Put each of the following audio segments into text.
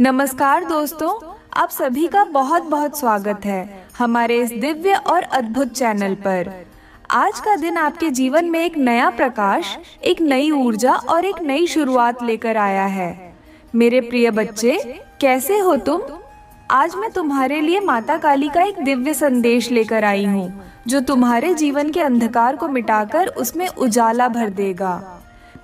नमस्कार दोस्तों, आप सभी का बहुत बहुत स्वागत है हमारे इस दिव्य और अद्भुत चैनल पर। आज का दिन आपके जीवन में एक नया प्रकाश, एक नई ऊर्जा और एक नई शुरुआत लेकर आया है। मेरे प्रिय बच्चे, कैसे हो तुम? आज मैं तुम्हारे लिए माता काली का एक दिव्य संदेश लेकर आई हूँ, जो तुम्हारे जीवन के अंधकार को मिटाकर उसमें उजाला भर देगा।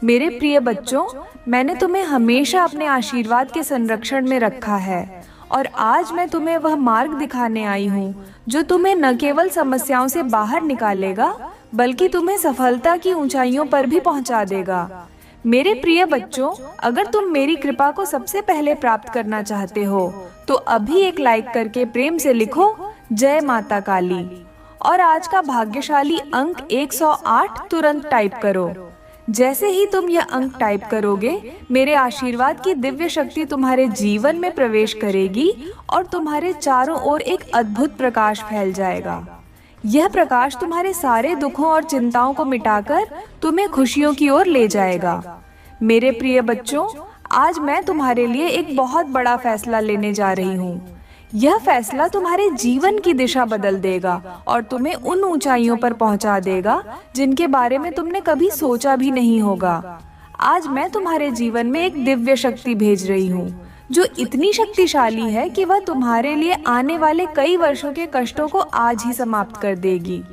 मेरे प्रिय बच्चों, मैंने तुम्हें हमेशा अपने आशीर्वाद के संरक्षण में रखा है और आज मैं तुम्हें वह मार्ग दिखाने आई हूँ जो तुम्हें न केवल समस्याओं से बाहर निकालेगा, बल्कि तुम्हें सफलता की ऊंचाइयों पर भी पहुँचा देगा। मेरे प्रिय बच्चों, अगर तुम मेरी कृपा को सबसे पहले प्राप्त करना चाहते हो तो अभी एक लाइक करके प्रेम से लिखो जय माता काली और आज का भाग्यशाली अंक 108 तुरंत टाइप करो। जैसे ही तुम यह अंक टाइप करोगे, मेरे आशीर्वाद की दिव्य शक्ति तुम्हारे जीवन में प्रवेश करेगी और तुम्हारे चारों ओर एक अद्भुत प्रकाश फैल जाएगा। यह प्रकाश तुम्हारे सारे दुखों और चिंताओं को मिटाकर तुम्हें खुशियों की ओर ले जाएगा। मेरे प्रिय बच्चों, आज मैं तुम्हारे लिए एक बहुत बड़ा फैसला लेने जा रही हूँ। यह फैसला तुम्हारे जीवन की दिशा बदल देगा और तुम्हें उन ऊंचाइयों पर पहुंचा देगा जिनके बारे में तुमने कभी सोचा भी नहीं होगा। आज मैं तुम्हारे जीवन में एक दिव्य शक्ति भेज रही हूँ, जो इतनी शक्तिशाली है कि वह तुम्हारे लिए आने वाले कई वर्षों के कष्टों को आज ही समाप्त कर देगी।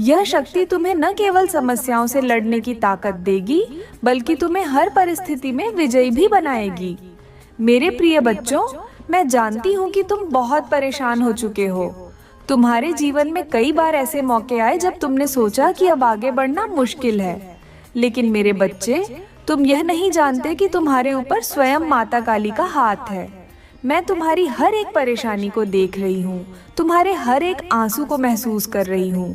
यह शक्ति तुम्हें न केवल समस्याओं से लड़ने की ताकत देगी, बल्कि तुम्हें हर परिस्थिति में विजयी भी बनाएगी। मेरे प्रिय बच्चों, मैं जानती हूँ कि तुम बहुत परेशान हो चुके हो। तुम्हारे जीवन में कई बार ऐसे मौके आए जब तुमने सोचा कि अब आगे बढ़ना मुश्किल है। लेकिन मेरे बच्चे, तुम यह नहीं जानते कि तुम्हारे ऊपर स्वयं माता काली का हाथ है। मैं तुम्हारी हर एक परेशानी को देख रही हूँ, तुम्हारे हर एक आंसू को महसूस कर रही हूँ।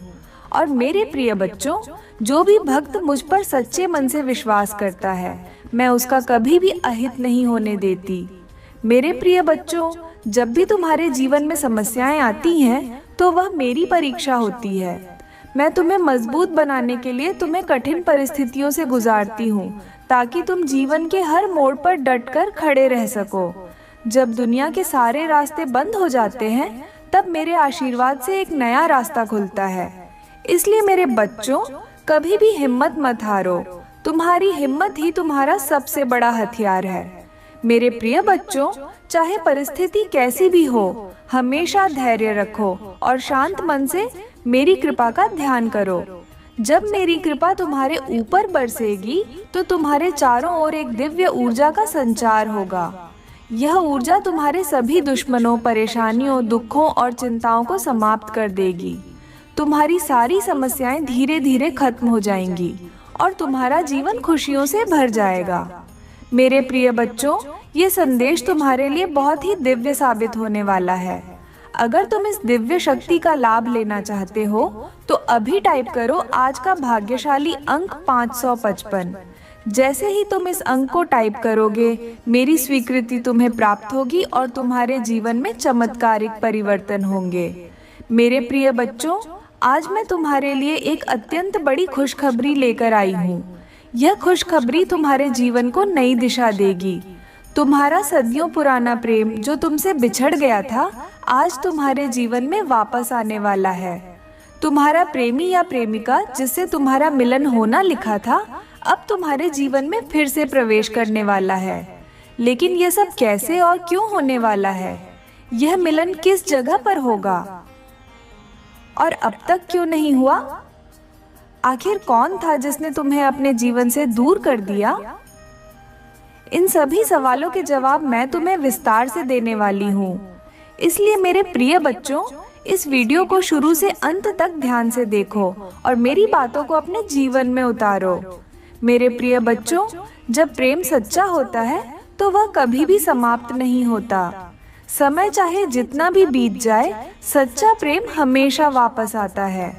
और मेरे प्रिय बच्चों, जो भी भक्त मुझ पर सच्चे मन से विश्वास करता है, मैं उसका कभी भी अहित नहीं होने देती। मेरे प्रिय बच्चों, जब भी तुम्हारे जीवन में समस्याएं आती हैं, तो वह मेरी परीक्षा होती है। मैं तुम्हें मजबूत बनाने के लिए तुम्हें कठिन परिस्थितियों से गुजारती हूँ, ताकि तुम जीवन के हर मोड़ पर डटकर खड़े रह सको। जब दुनिया के सारे रास्ते बंद हो जाते हैं, तब मेरे आशीर्वाद से एक नया रास्ता खुलता है। इसलिए मेरे बच्चों, कभी भी हिम्मत मत हारो। तुम्हारी हिम्मत ही तुम्हारा सबसे बड़ा हथियार है। मेरे प्रिय बच्चों, चाहे परिस्थिति कैसी भी हो, हमेशा धैर्य रखो और शांत मन से मेरी कृपा का ध्यान करो। जब मेरी कृपा तुम्हारे ऊपर बरसेगी, तो तुम्हारे चारों ओर एक दिव्य ऊर्जा का संचार होगा। यह ऊर्जा तुम्हारे सभी दुश्मनों, परेशानियों, दुखों और चिंताओं को समाप्त कर देगी। तुम्हारी सारी समस्याएं धीरे धीरे खत्म हो जाएंगी और तुम्हारा जीवन खुशियों से भर जाएगा। मेरे प्रिय बच्चों, ये संदेश तुम्हारे लिए बहुत ही दिव्य साबित होने वाला है। अगर तुम इस दिव्य शक्ति का लाभ लेना चाहते हो, तो अभी टाइप करो आज का भाग्यशाली अंक 555। जैसे ही तुम इस अंक को टाइप करोगे, मेरी स्वीकृति तुम्हें प्राप्त होगी और तुम्हारे जीवन में चमत्कारिक परिवर्तन होंगे। मेरे प्रिय बच्चों, आज मैं तुम्हारे लिए एक अत्यंत बड़ी खुशखबरी लेकर आई हूँ। यह खुशखबरी तुम्हारे जीवन को नई दिशा देगी। तुम्हारा सदियों पुराना प्रेम जो तुमसे बिछड़ गया था, आज तुम्हारे जीवन में वापस आने वाला है। तुम्हारा प्रेमी या प्रेमिका जिससे तुम्हारा मिलन होना लिखा था, अब तुम्हारे जीवन में फिर से प्रवेश करने वाला है। लेकिन यह सब कैसे और क्यों होने वाला है? यह मिलन किस जगह पर होगा और अब तक क्यों नहीं हुआ? आखिर कौन था जिसने तुम्हें अपने जीवन से दूर कर दिया? इन सभी सवालों के जवाब मैं तुम्हें विस्तार से देने वाली हूँ। इसलिए मेरे प्रिय बच्चों, इस वीडियो को शुरू से अंत तक ध्यान से देखो और मेरी बातों को अपने जीवन में उतारो। मेरे प्रिय बच्चों, जब प्रेम सच्चा होता है, तो वह कभी भी समाप्त नहीं होता। समय चाहे जितना भी बीत जाए, सच्चा प्रेम हमेशा वापस आता है।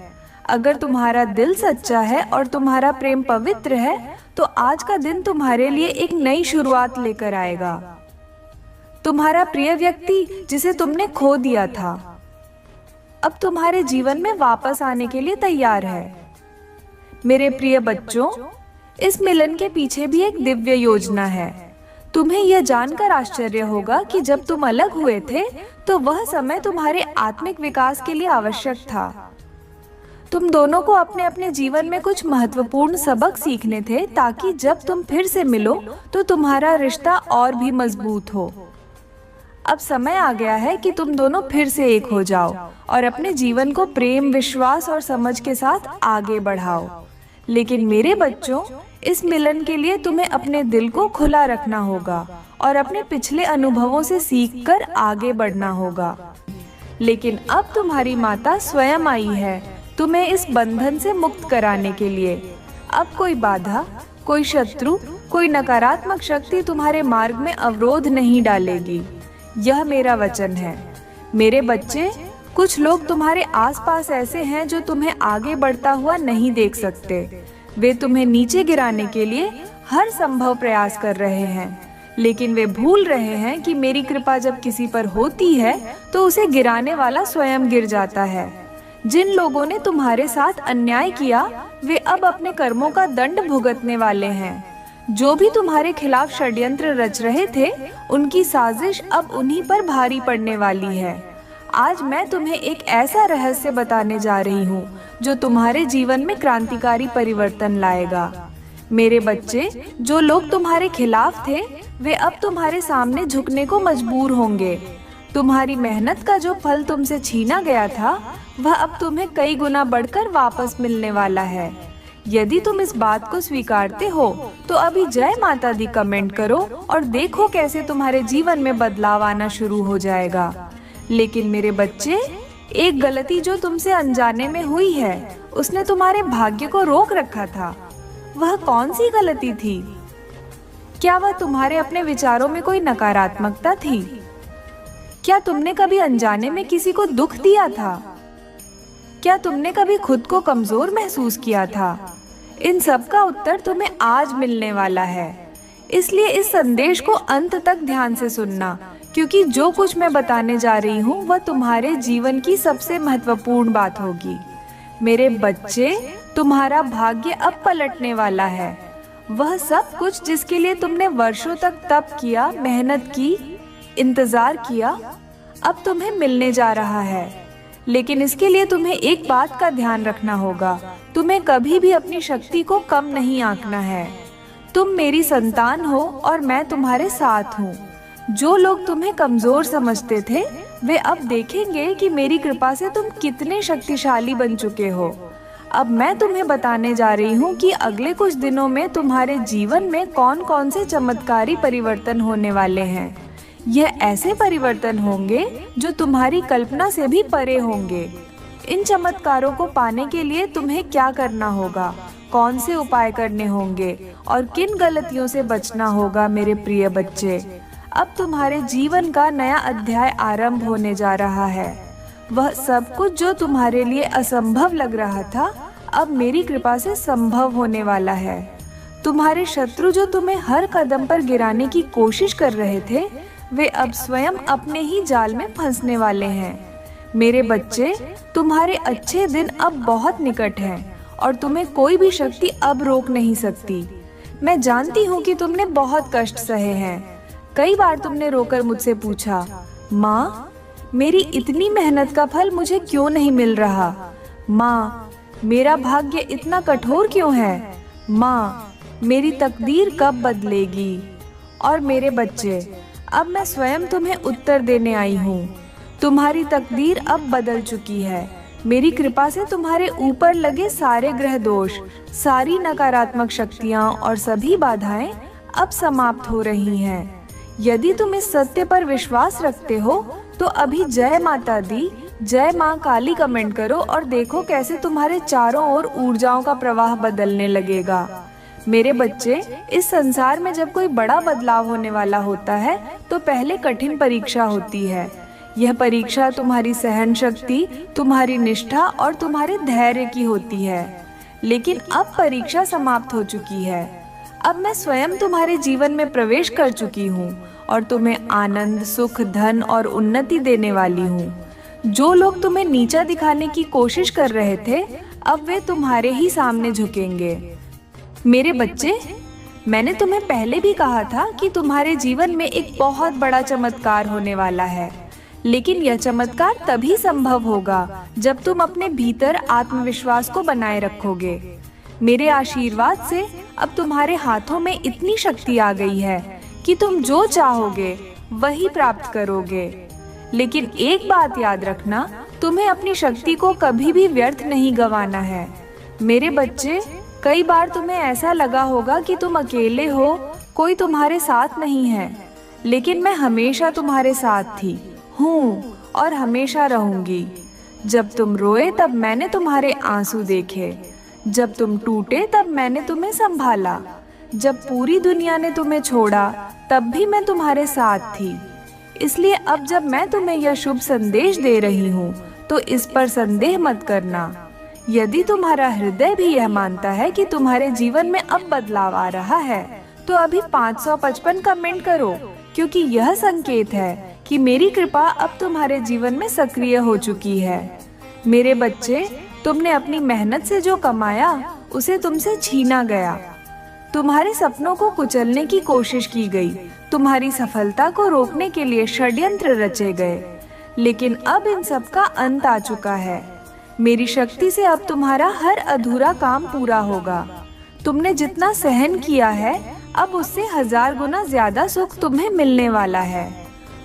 अगर तुम्हारा दिल सच्चा है और तुम्हारा प्रेम पवित्र है, तो आज का दिन तुम्हारे लिए एक नई शुरुआत लेकर आएगा। तुम्हारा प्रिय व्यक्ति जिसे तुमने खो दिया था, अब तुम्हारे जीवन में वापस आने के लिए तैयार है। मेरे प्रिय बच्चों, इस मिलन के पीछे भी एक दिव्य योजना है। तुम्हें यह जानकर आश्चर्य होगा कि जब तुम अलग हुए थे तो वह समय तुम्हारे आत्मिक विकास के लिए आवश्यक था। तुम दोनों को अपने अपने जीवन में कुछ महत्वपूर्ण सबक सीखने थे ताकि जब तुम फिर से मिलो तो तुम्हारा रिश्ता और भी मजबूत हो। अब समय आ गया है कि तुम दोनों फिर से एक हो जाओ और अपने जीवन को प्रेम, विश्वास और समझ के साथ आगे बढ़ाओ। लेकिन मेरे बच्चों, इस मिलन के लिए तुम्हें अपने दिल को खुला रखना होगा और अपने पिछले अनुभवों से सीखकर आगे बढ़ना होगा। लेकिन अब तुम्हारी माता स्वयं आई है तुम्हें इस बंधन से मुक्त कराने के लिए। अब कोई बाधा, कोई शत्रु, कोई नकारात्मक शक्ति तुम्हारे मार्ग में अवरोध नहीं डालेगी। यह मेरा वचन है। मेरे बच्चे, कुछ लोग तुम्हारे आसपास ऐसे हैं जो तुम्हें आगे बढ़ता हुआ नहीं देख सकते। वे तुम्हें नीचे गिराने के लिए हर संभव प्रयास कर रहे हैं, लेकिन वे भूल रहे हैं कि मेरी कृपा जब किसी पर होती है तो उसे गिराने वाला स्वयं गिर जाता है। जिन लोगों ने तुम्हारे साथ अन्याय किया वे अब अपने कर्मों का दंड भुगतने वाले हैं। जो भी तुम्हारे खिलाफ षड्यंत्र रच रहे थे, उनकी साजिश अब उन्हीं पर भारी पड़ने वाली है। आज मैं तुम्हें एक ऐसा रहस्य बताने जा रही हूँ जो तुम्हारे जीवन में क्रांतिकारी परिवर्तन लाएगा। मेरे बच्चे, जो लोग तुम्हारे खिलाफ थे वे अब तुम्हारे सामने झुकने को मजबूर होंगे। तुम्हारी मेहनत का जो फल तुमसे छीना गया था वह अब तुम्हें कई गुना बढ़कर वापस मिलने वाला है। यदि तुम इस बात को स्वीकारते हो तो अभी जय माता दी कमेंट करो और देखो कैसे तुम्हारे जीवन में बदलाव आना शुरू हो जाएगा। लेकिन मेरे बच्चे, एक गलती जो तुमसे अनजाने में हुई है उसने तुम्हारे भाग्य को रोक रखा था। वह कौन सी गलती थी? क्या वह तुम्हारे अपने विचारों में कोई नकारात्मकता थी? क्या तुमने कभी अनजाने में किसी को दुख दिया था? क्या तुमने कभी खुद को कमजोर महसूस किया था? इन सब का उत्तर तुम्हें आज मिलने वाला है। इसलिए इस संदेश को अंत तक ध्यान से सुनना, क्योंकि जो कुछ मैं बताने जा रही हूँ वह तुम्हारे जीवन की सबसे महत्वपूर्ण बात होगी। मेरे बच्चे, तुम्हारा भाग्य अब पलटने वाला है। वह सब कुछ जिसके लिए तुमने वर्षों तक तप किया, मेहनत की, इंतजार किया, अब तुम्हें मिलने जा रहा है। लेकिन इसके लिए तुम्हें एक बात का ध्यान रखना होगा, तुम्हें कभी भी अपनी शक्ति को कम नहीं आंकना है। तुम मेरी संतान हो और मैं तुम्हारे साथ हूँ। जो लोग तुम्हें कमजोर समझते थे वे अब देखेंगे कि मेरी कृपा से तुम कितने शक्तिशाली बन चुके हो। अब मैं तुम्हें बताने जा रही हूँ कि अगले कुछ दिनों में तुम्हारे जीवन में कौन कौन से चमत्कारी परिवर्तन होने वाले हैं। यह ऐसे परिवर्तन होंगे जो तुम्हारी कल्पना से भी परे होंगे। इन चमत्कारों को पाने के लिए तुम्हें क्या करना होगा, कौन से उपाय करने होंगे और किन गलतियों से बचना होगा, मेरे प्रिय बच्चे, अब तुम्हारे जीवन का नया अध्याय आरंभ होने जा रहा है। वह सब कुछ जो तुम्हारे लिए असंभव लग रहा था अब मेरी कृपा से संभव होने वाला है। तुम्हारे शत्रु जो तुम्हें हर कदम पर गिराने की कोशिश कर रहे थे वे अब स्वयं अपने ही जाल में फंसने वाले हैं। मेरे बच्चे, तुम्हारे अच्छे दिन अब बहुत निकट हैं और तुम्हें कोई भी शक्ति अब रोक नहीं सकती। मैं जानती हूँ कि तुमने बहुत कष्ट सहे हैं। कई बार तुमने रोकर मुझसे पूछा, माँ, मेरी इतनी मेहनत का फल मुझे क्यों नहीं मिल रहा? माँ, मेरा भाग्य इतना कठोर क्यों है? माँ, मेरी तकदीर कब बदलेगी? और मेरे बच्चे, अब मैं स्वयं तुम्हें उत्तर देने आई हूँ। तुम्हारी तकदीर अब बदल चुकी है। मेरी कृपा से तुम्हारे ऊपर लगे सारे ग्रह दोष, सारी नकारात्मक शक्तियाँ और सभी बाधाएं अब समाप्त हो रही हैं। यदि तुम इस सत्य पर विश्वास रखते हो तो अभी जय माता दी, जय माँ काली कमेंट करो और देखो कैसे तुम्हारे चारों ओर ऊर्जाओं का प्रवाह बदलने लगेगा। मेरे बच्चे, इस संसार में जब कोई बड़ा बदलाव होने वाला होता है तो पहले कठिन परीक्षा होती है। यह परीक्षा तुम्हारी सहन शक्ति, तुम्हारी निष्ठा और तुम्हारे धैर्य की होती है। लेकिन अब परीक्षा समाप्त हो चुकी है। अब मैं स्वयं तुम्हारे जीवन में प्रवेश कर चुकी हूँ और तुम्हें आनंद, सुख, धन और उन्नति देने वाली हूँ। जो लोग तुम्हें नीचा दिखाने की कोशिश कर रहे थे अब वे तुम्हारे ही सामने झुकेंगे। मेरे बच्चे, मैंने तुम्हें पहले भी कहा था कि तुम्हारे जीवन में एक बहुत बड़ा चमत्कार होने वाला है, लेकिन यह चमत्कार तभी संभव होगा जब तुम अपने भीतर आत्मविश्वास को बनाए रखोगे। मेरे आशीर्वाद से अब तुम्हारे हाथों में इतनी शक्ति आ गई है कि तुम जो चाहोगे वही प्राप्त करोगे। लेकिन एक बात याद रखना, तुम्हें अपनी शक्ति को कभी भी व्यर्थ नहीं गंवाना है। मेरे बच्चे, कई बार तुम्हें ऐसा लगा होगा कि तुम अकेले हो, कोई तुम्हारे साथ नहीं है, लेकिन मैं हमेशा तुम्हारे साथ थी, हूँ और हमेशा रहूंगी। जब तुम रोए तब मैंने तुम्हारे आंसू देखे, जब तुम टूटे तब मैंने तुम्हें संभाला, जब पूरी दुनिया ने तुम्हें छोड़ा तब भी मैं तुम्हारे साथ थी। इसलिए अब जब मैं तुम्हें यह शुभ संदेश दे रही हूँ तो इस पर संदेह मत करना। यदि तुम्हारा हृदय भी यह मानता है कि तुम्हारे जीवन में अब बदलाव आ रहा है तो अभी 555 कमेंट करो, क्योंकि यह संकेत है कि मेरी कृपा अब तुम्हारे जीवन में सक्रिय हो चुकी है। मेरे बच्चे, तुमने अपनी मेहनत से जो कमाया उसे तुमसे छीना गया। तुम्हारे सपनों को कुचलने की कोशिश की गई, तुम्हारी सफलता को रोकने के लिए षड्यंत्र रचे गए, लेकिन अब इन सब का अंत आ चुका है। मेरी शक्ति से अब तुम्हारा हर अधूरा काम पूरा होगा। तुमने जितना सहन किया है अब उससे 1000 गुना ज्यादा सुख तुम्हें मिलने वाला है।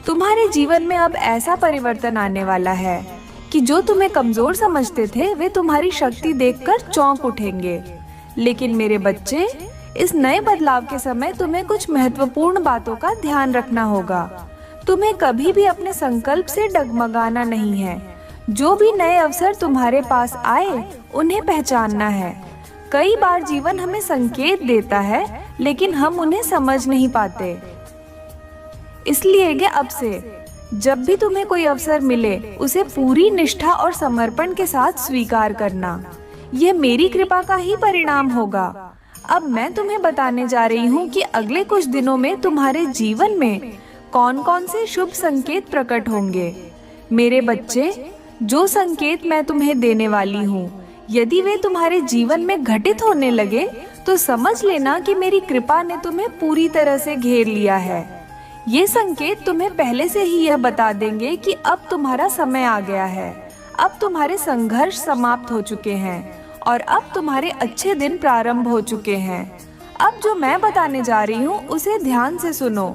तुम्हारे जीवन में अब ऐसा परिवर्तन आने वाला है कि जो तुम्हें कमजोर समझते थे वे तुम्हारी शक्ति देखकर चौंक उठेंगे। लेकिन मेरे बच्चे, इस नए बदलाव के समय तुम्हें कुछ महत्वपूर्ण बातों का ध्यान रखना होगा। तुम्हें कभी भी अपने संकल्प से डगमगाना नहीं है। जो भी नए अवसर तुम्हारे पास आए उन्हें पहचानना है। कई बार जीवन हमें संकेत देता है लेकिन हम उन्हें समझ नहीं पाते। इसलिए अब से जब भी तुम्हें कोई अवसर मिले उसे पूरी निष्ठा और समर्पण के साथ स्वीकार करना। यह मेरी कृपा का ही परिणाम होगा। अब मैं तुम्हें बताने जा रही हूँ कि अगले कुछ दिनों में तुम्हारे जीवन में कौन कौन से शुभ संकेत प्रकट होंगे। मेरे बच्चे, जो संकेत मैं तुम्हें देने वाली हूँ, यदि वे तुम्हारे जीवन में घटित होने लगे तो समझ लेना कि मेरी कृपा ने तुम्हें पूरी तरह से घेर लिया है। ये संकेत तुम्हें पहले से ही यह बता देंगे कि अब तुम्हारा समय आ गया है, अब तुम्हारे संघर्ष समाप्त हो चुके हैं और अब तुम्हारे अच्छे दिन प्रारंभ हो चुके हैं। अब जो मैं बताने जा रही हूँ उसे ध्यान से सुनो।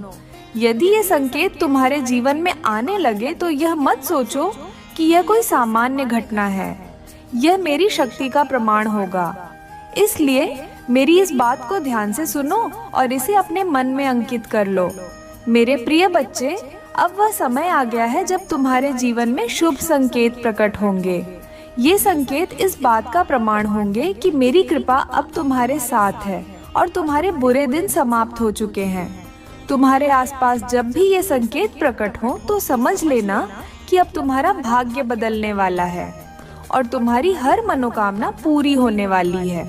यदि ये संकेत तुम्हारे जीवन में आने लगे तो यह मत सोचो कि यह कोई सामान्य घटना है, यह मेरी शक्ति का प्रमाण होगा। इसलिए मेरी इस बात को ध्यान से सुनो और इसे अपने मन में अंकित कर लो। मेरे प्रिय बच्चे, अब वह समय आ गया है जब तुम्हारे जीवन में शुभ संकेत प्रकट होंगे। ये संकेत इस बात का प्रमाण होंगे कि मेरी कृपा अब तुम्हारे साथ है और तुम्हारे बुरे दिन समाप्त हो चुके हैं। तुम्हारे आसपास जब भी ये संकेत प्रकट हो तो समझ लेना कि अब तुम्हारा भाग्य बदलने वाला है और तुम्हारी हर मनोकामना पूरी होने वाली है।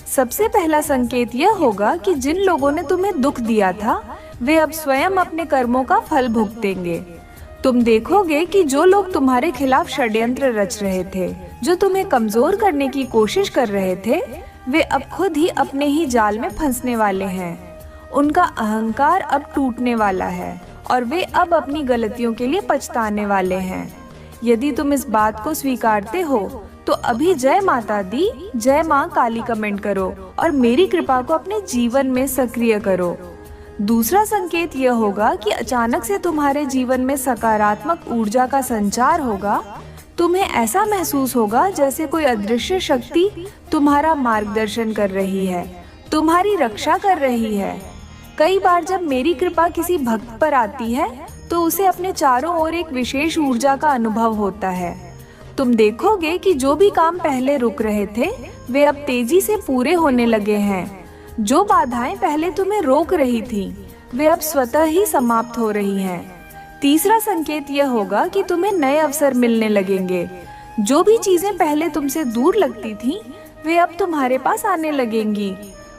सबसे पहला संकेत यह होगा कि जिन लोगों ने तुम्हें दुख दिया था वे अब स्वयं अपने कर्मों का फल भुगतेंगे। तुम देखोगे कि जो लोग तुम्हारे खिलाफ षड्यंत्र रच रहे थे, जो तुम्हें कमजोर करने की कोशिश कर रहे थे, वे अब खुद ही अपने ही जाल में फंसने वाले हैं। उनका अहंकार अब टूटने वाला है और वे अब अपनी गलतियों के लिए पछताने वाले हैं। यदि तुम इस बात को स्वीकारते हो तो अभी जय माता दी, जय माँ काली कमेंट करो और मेरी कृपा को अपने जीवन में सक्रिय करो। दूसरा संकेत यह होगा कि अचानक से तुम्हारे जीवन में सकारात्मक ऊर्जा का संचार होगा। तुम्हें ऐसा महसूस होगा जैसे कोई अदृश्य शक्ति तुम्हारा मार्गदर्शन कर रही है, तुम्हारी रक्षा कर रही है। कई बार जब मेरी कृपा किसी भक्त पर आती है तो उसे अपने चारों ओर एक विशेष ऊर्जा का अनुभव होता है। तुम देखोगे कि जो भी काम पहले रुक रहे थे वे अब तेजी से पूरे होने लगे हैं। जो बाधाएं पहले तुम्हें रोक रही थी वे अब स्वतः ही समाप्त हो रही हैं। तीसरा संकेत यह होगा कि तुम्हें नए अवसर मिलने लगेंगे। जो भी चीजें पहले तुमसे दूर लगती थीं, वे अब तुम्हारे पास आने लगेंगी।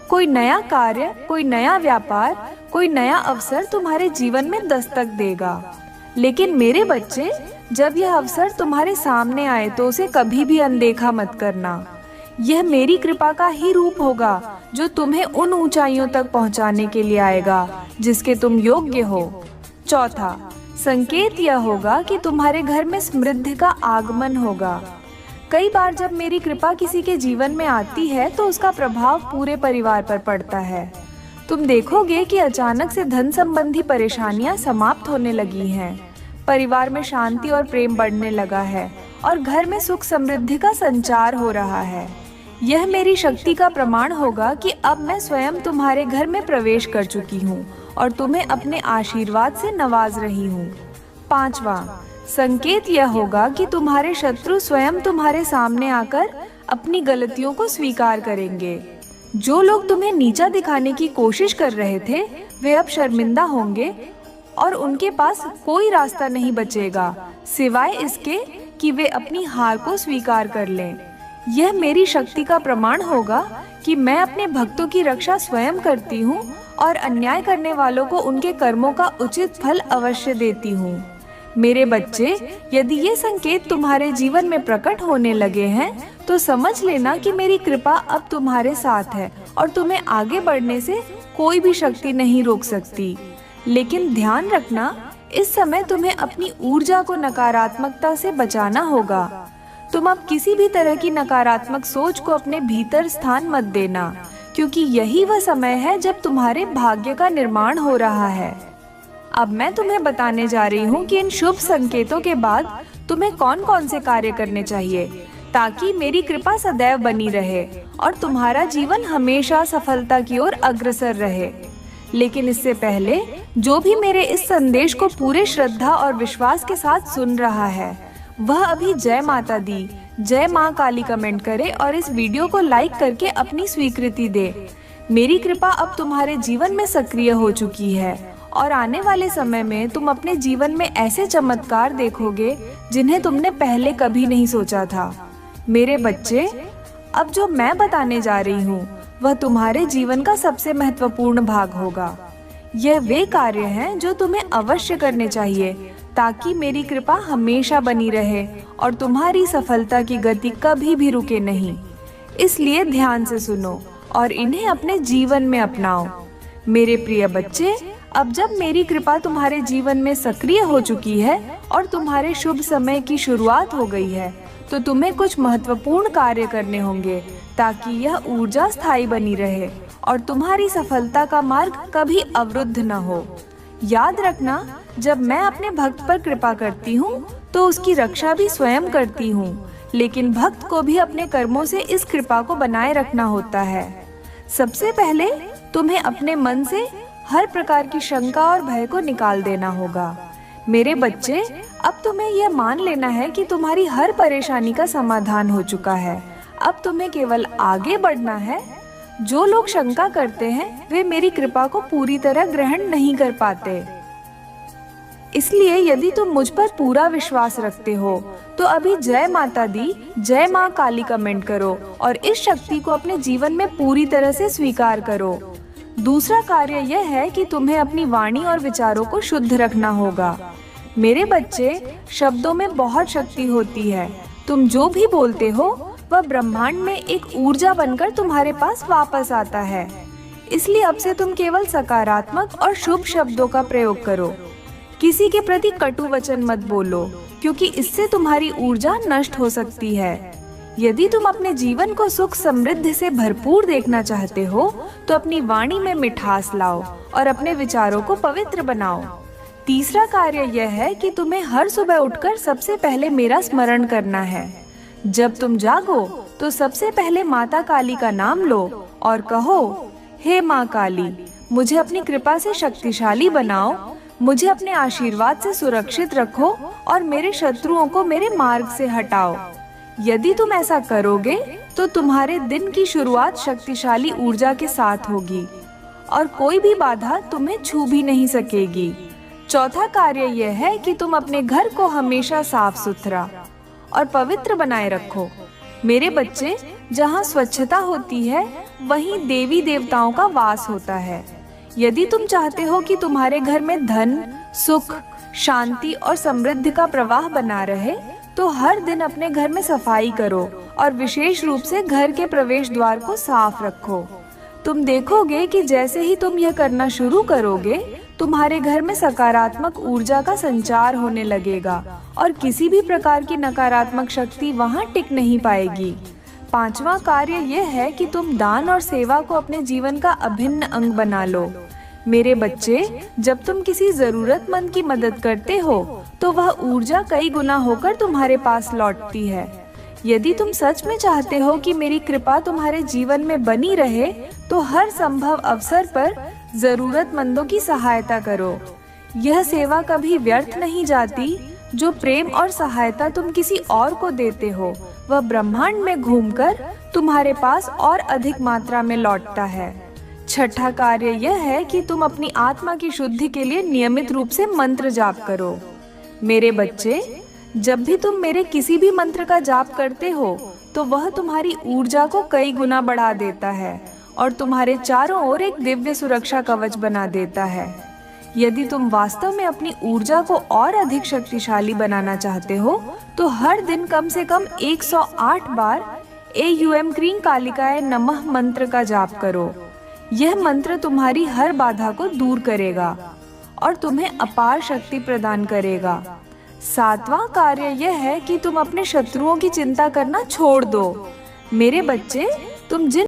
कोई नया कार्य, कोई नया व्यापार, कोई नया अवसर तुम्हारे जीवन में दस्तक देगा। लेकिन मेरे बच्चे, जब यह अवसर तुम्हारे सामने आए तो उसे कभी भी अनदेखा मत करना। यह मेरी कृपा का ही रूप होगा जो तुम्हें उन ऊंचाइयों तक पहुंचाने के लिए आएगा जिसके तुम योग्य हो। चौथा, संकेत यह होगा कि तुम्हारे घर में समृद्धि का आगमन होगा। कई बार जब मेरी कृपा किसी के जीवन में आती है तो उसका प्रभाव पूरे परिवार पर पड़ता है। तुम देखोगे कि अचानक से धन संबंधी परेशानियां समाप्त होने लगी हैं। परिवार में शांति और प्रेम बढ़ने लगा है और घर में सुख समृद्धि का संचार हो रहा है। यह मेरी शक्ति का प्रमाण होगा कि अब मैं स्वयं तुम्हारे घर में प्रवेश कर चुकी हूँ और तुम्हें अपने आशीर्वाद से नवाज रही हूँ। पांचवा, संकेत यह होगा कि तुम्हारे शत्रु स्वयं तुम्हारे सामने आकर अपनी गलतियों को स्वीकार करेंगे। जो लोग तुम्हें नीचा दिखाने की कोशिश कर रहे थे वे अब शर्मिंदा होंगे और उनके पास कोई रास्ता नहीं बचेगा सिवाय इसके कि वे अपनी हार को स्वीकार कर लें। यह मेरी शक्ति का प्रमाण होगा कि मैं अपने भक्तों की रक्षा स्वयं करती हूँ और अन्याय करने वालों को उनके कर्मों का उचित फल अवश्य देती हूँ। मेरे बच्चे, यदि ये संकेत तुम्हारे जीवन में प्रकट होने लगे हैं तो समझ लेना कि मेरी कृपा अब तुम्हारे साथ है और तुम्हें आगे बढ़ने से कोई भी शक्ति नहीं रोक सकती। लेकिन ध्यान रखना, इस समय तुम्हें अपनी ऊर्जा को नकारात्मकता से बचाना होगा। तुम अब किसी भी तरह की नकारात्मक सोच को अपने भीतर स्थान मत देना, क्योंकि यही वह समय है जब तुम्हारे भाग्य का निर्माण हो रहा है। अब मैं तुम्हें बताने जा रही हूँ कि इन शुभ संकेतों के बाद तुम्हें कौन कौन से कार्य करने चाहिए ताकि मेरी कृपा सदैव बनी रहे और तुम्हारा जीवन हमेशा सफलता की ओर अग्रसर रहे। लेकिन इससे पहले जो भी मेरे इस संदेश को पूरे श्रद्धा और विश्वास के साथ सुन रहा है वह अभी जय माता दी, जय माँ काली कमेंट करे और इस वीडियो को लाइक करके अपनी स्वीकृति दे। मेरी कृपा अब तुम्हारे जीवन में सक्रिय हो चुकी है और आने वाले समय में तुम अपने जीवन में ऐसे चमत्कार देखोगे जिन्हें तुमने पहले कभी नहीं सोचा था। मेरे बच्चे, अब जो मैं बताने जा रही हूँ वह तुम्हारे जीवन का सबसे महत्वपूर्ण भाग होगा। यह वे कार्य हैं जो तुम्हें अवश्य करने चाहिए ताकि मेरी कृपा हमेशा बनी रहे और तुम्हारी सफलता की गति कभी भी रुके नहीं। इसलिए ध्यान से सुनो और इन्हें अपने जीवन में अपनाओ। मेरे प्रिय बच्चे, अब जब मेरी कृपा तुम्हारे जीवन में सक्रिय हो चुकी है और तुम्हारे शुभ समय की शुरुआत हो गई है तो तुम्हें कुछ महत्वपूर्ण कार्य करने होंगे ताकि यह ऊर्जा स्थायी बनी रहे और तुम्हारी सफलता का मार्ग कभी अवरुद्ध न हो। याद रखना, जब मैं अपने भक्त पर कृपा करती हूँ तो उसकी रक्षा भी स्वयं करती हूँ, लेकिन भक्त को भी अपने कर्मों से इस कृपा को बनाए रखना होता है। सबसे पहले तुम्हें अपने मन से हर प्रकार की शंका और भय को निकाल देना होगा। मेरे बच्चे, अब तुम्हें यह मान लेना है कि तुम्हारी हर परेशानी का समाधान हो चुका है। अब तुम्हें केवल आगे बढ़ना है। जो लोग शंका करते हैं वे मेरी कृपा को पूरी तरह ग्रहण नहीं कर पाते। इसलिए यदि तुम मुझ पर पूरा विश्वास रखते हो तो अभी जय माता दी, जय माँ काली कमेंट करो और इस शक्ति को अपने जीवन में पूरी तरह से स्वीकार करो। दूसरा कार्य यह है कि तुम्हें अपनी वाणी और विचारों को शुद्ध रखना होगा। मेरे बच्चे, शब्दों में बहुत शक्ति होती है। तुम जो भी बोलते हो वह ब्रह्मांड में एक ऊर्जा बनकर तुम्हारे पास वापस आता है। इसलिए अब से तुम केवल सकारात्मक और शुभ शब्दों का प्रयोग करो। किसी के प्रति कटु वचन मत बोलो, क्योंकि इससे तुम्हारी ऊर्जा नष्ट हो सकती है। यदि तुम अपने जीवन को सुख समृद्धि से भरपूर देखना चाहते हो तो अपनी वाणी में मिठास लाओ और अपने विचारों को पवित्र बनाओ। तीसरा कार्य यह है कि तुम्हें हर सुबह उठकर सबसे पहले मेरा स्मरण करना है। जब तुम जागो तो सबसे पहले माता काली का नाम लो और कहो, हे माँ काली, मुझे अपनी कृपा से शक्तिशाली बनाओ, मुझे अपने आशीर्वाद से सुरक्षित रखो और मेरे शत्रुओं को मेरे मार्ग से हटाओ। यदि तुम ऐसा करोगे तो तुम्हारे दिन की शुरुआत शक्तिशाली ऊर्जा के साथ होगी और कोई भी बाधा तुम्हें छू भी नहीं सकेगी। चौथा कार्य यह है कि तुम अपने घर को हमेशा साफ सुथरा और पवित्र बनाए रखो। मेरे बच्चे, जहाँ स्वच्छता होती है वहीं देवी देवताओं का वास होता है। यदि तुम चाहते हो कि तुम्हारे घर में धन, सुख, शांति और समृद्धि का प्रवाह बना रहे तो हर दिन अपने घर में सफाई करो और विशेष रूप से घर के प्रवेश द्वार को साफ रखो। तुम देखोगे कि जैसे ही तुम यह करना शुरू करोगे, तुम्हारे घर में सकारात्मक ऊर्जा का संचार होने लगेगा और किसी भी प्रकार की नकारात्मक शक्ति वहां टिक नहीं पाएगी। 5वां कार्य यह है कि तुम दान और सेवा को अपने जीवन का अभिन्न अंग बना लो। मेरे बच्चे, जब तुम किसी जरूरतमंद की मदद करते हो तो वह ऊर्जा कई गुना होकर तुम्हारे पास लौटती है। यदि तुम सच में चाहते हो कि मेरी कृपा तुम्हारे जीवन में बनी रहे, तो हर संभव अवसर पर जरूरतमंदों की सहायता करो। यह सेवा कभी व्यर्थ नहीं जाती। जो प्रेम और सहायता तुम किसी और को देते हो, वह ब्रह्मांड में घूमकर तुम्हारे पास और अधिक मात्रा में लौटता है। 6ठा कार्य यह है कि तुम अपनी आत्मा की शुद्धि के लिए नियमित रूप से मंत्र जाप करो। मेरे बच्चे, जब भी तुम मेरे किसी भी मंत्र का जाप करते हो, तो वह तुम्हारी ऊर्जा को कई गुना बढ़ा देता है और तुम्हारे चारों ओर एक दिव्य सुरक्षा कवच बना देता है। यदि तुम वास्तव में अपनी ऊर्जा को और अधिक शक्तिशाली बनाना चाहते हो, तो हर दिन कम से कम 108 बार एयूएम क्रीं कालिकाय नमः मंत्र का जाप करो। यह मंत्र तुम्हारी हर बाधा को दूर करेगा और तुम्हें अपार शक्ति प्रदान करेगा। 7वां कार्य यह है कि तुम अपने शत्रुओं की चिंता करना छोड़ दो। मेरे बच्चे, तुम जिन